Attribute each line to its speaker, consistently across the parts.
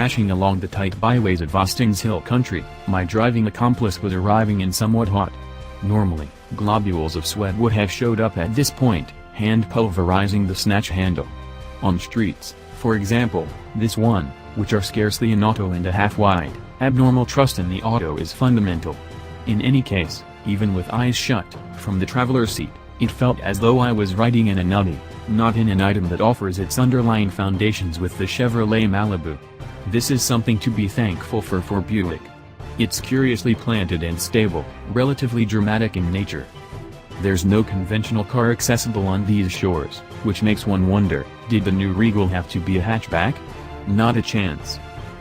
Speaker 1: dashing along the tight byways of Austin's hill country, my driving accomplice was arriving in somewhat hot. Normally, globules of sweat would have showed up at this point, hand pulverizing the snatch handle. On streets, for example, this one, which are scarcely an auto and a half wide, abnormal trust in the auto is fundamental. In any case, even with eyes shut, from the traveler's seat, it felt as though I was riding in an Audi, not in an item that offers its underlying foundations with the Chevrolet Malibu. This is something to be thankful for Buick. It's curiously planted and stable, relatively dramatic in nature. There's no conventional car accessible on these shores, which makes one wonder, did the new Regal have to be a hatchback? Not a chance.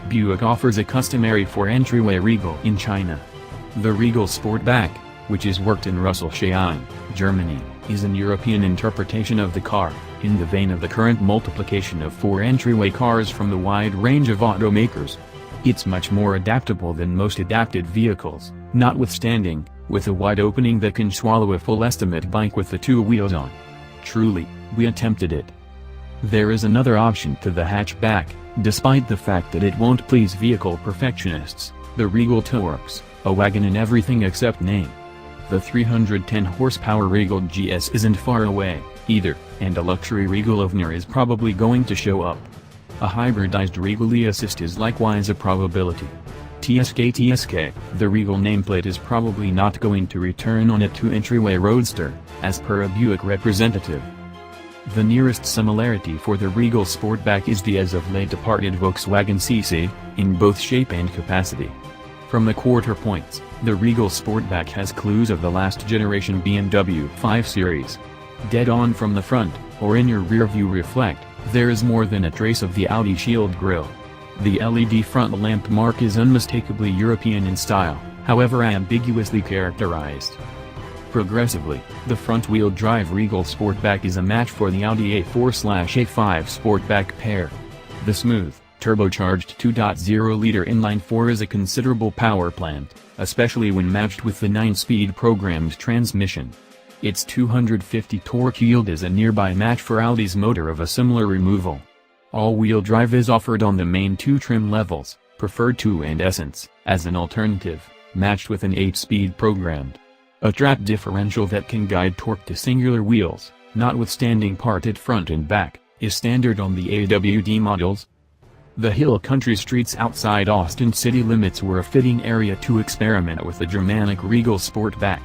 Speaker 1: Buick offers a customary 4-entryway Regal in China. The Regal Sportback, which is worked in Rüsselsheim, Germany, is an European interpretation of the car, in the vein of the current multiplication of 4-entryway cars from the wide range of automakers. It's much more adaptable than most adapted vehicles, notwithstanding, with a wide opening that can swallow a full estimate bike with the 2 wheels on. Truly, we attempted it. There is another option to the hatchback, despite the fact that it won't please vehicle perfectionists, the Regal Torx, a wagon in everything except name. The 310 horsepower Regal GS isn't far away, either, and a luxury Regal Ovner is probably going to show up. A hybridized Regal E-Assist is likewise a probability. Tsk, the Regal nameplate is probably not going to return on a 2-entryway roadster, as per a Buick representative. The nearest similarity for the Regal Sportback is the as of late departed Volkswagen CC, in both shape and capacity. From the quarter points, the Regal Sportback has clues of the last generation BMW 5 Series. Dead on from the front, or in your rearview reflect, there is more than a trace of the Audi shield grille. The LED front lamp mark is unmistakably European in style, however ambiguously characterized. Progressively, the front-wheel drive Regal Sportback is a match for the Audi A4/A5 Sportback pair. The smooth, turbocharged 2.0-liter inline-4 is a considerable power plant, especially when matched with the 9-speed programmed transmission. Its 250 torque yield is a nearby match for Audi's motor of a similar removal. All-wheel drive is offered on the main 2 trim levels, preferred 2 and Essence, as an alternative, matched with an 8-speed programmed. A trap differential that can guide torque to singular wheels, notwithstanding parted front and back, is standard on the AWD models. The hill country streets outside Austin city limits were a fitting area to experiment with the Germanic Regal Sportback.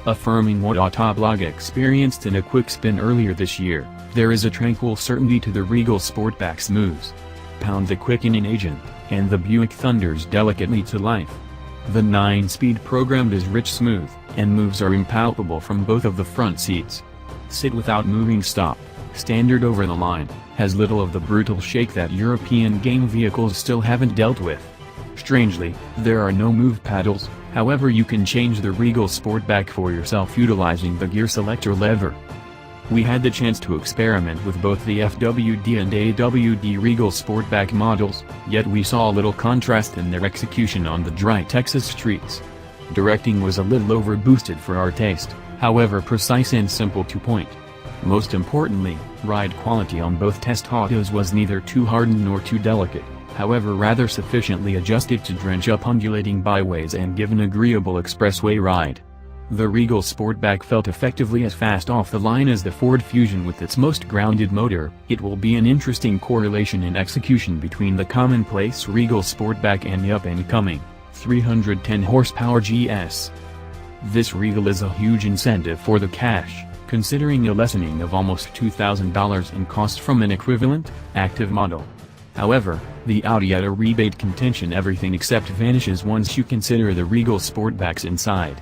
Speaker 1: Affirming what Autoblog experienced in a quick spin earlier this year, there is a tranquil certainty to the Regal Sportback's moves. Pound the quickening agent, and the Buick thunders delicately to life. The 9-speed programmed is rich smooth, and moves are impalpable from both of the front seats. Sit without moving stop, standard over the line, has little of the brutal shake that European game vehicles still haven't dealt with. Strangely, there are no move paddles, however you can change the Regal Sportback for yourself utilizing the gear selector lever. We had the chance to experiment with both the FWD and AWD Regal Sportback models, yet we saw little contrast in their execution on the dry Texas streets. Directing was a little overboosted for our taste, however precise and simple to point. Most importantly, ride quality on both test autos was neither too hardened nor too delicate, however rather sufficiently adjusted to drench up undulating byways and give an agreeable expressway ride. The Regal Sportback felt effectively as fast off the line as the Ford Fusion with its most grounded motor. It will be an interesting correlation in execution between the commonplace Regal Sportback and the up-and-coming 310 horsepower GS. This Regal is a huge incentive for the cash, considering a lessening of almost $2,000 in cost from an equivalent, active model. However, the Audi at a rebate contention everything except vanishes once you consider the Regal Sportback's inside.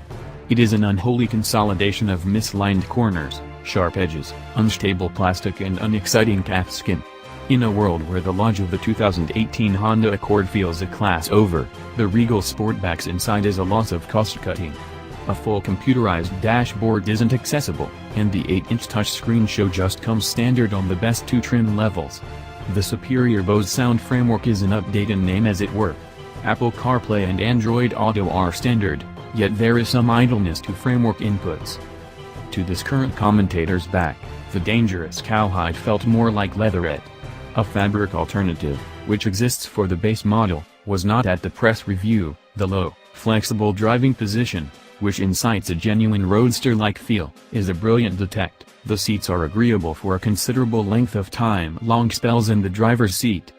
Speaker 1: It is an unholy consolidation of mislined corners, sharp edges, unstable plastic and unexciting calfskin. In a world where the launch of the 2018 Honda Accord feels a class over, the Regal Sportback's inside is a loss of cost-cutting. A full computerized dashboard isn't accessible, and the 8-inch touchscreen show just comes standard on the best 2 trim levels. The superior Bose sound framework is an update in name as it were. Apple CarPlay and Android Auto are standard, yet there is some idleness to framework inputs. To this current commentator's back, the dangerous cowhide felt more like leatherette. A fabric alternative, which exists for the base model, was not at the press review. The low, flexible driving position, which incites a genuine roadster-like feel, is a brilliant detect. The seats are agreeable for a considerable length of time, long spells in the driver's seat.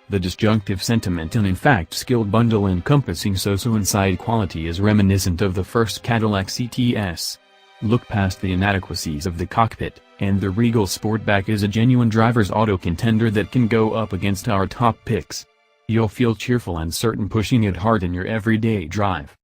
Speaker 1: The disjunctive sentiment and in fact skilled bundle encompassing so-so inside quality is reminiscent of the first Cadillac CTS. Look past the inadequacies of the cockpit, and the Regal Sportback is a genuine driver's auto contender that can go up against our top picks. You'll feel cheerful and certain pushing it hard in your everyday drive.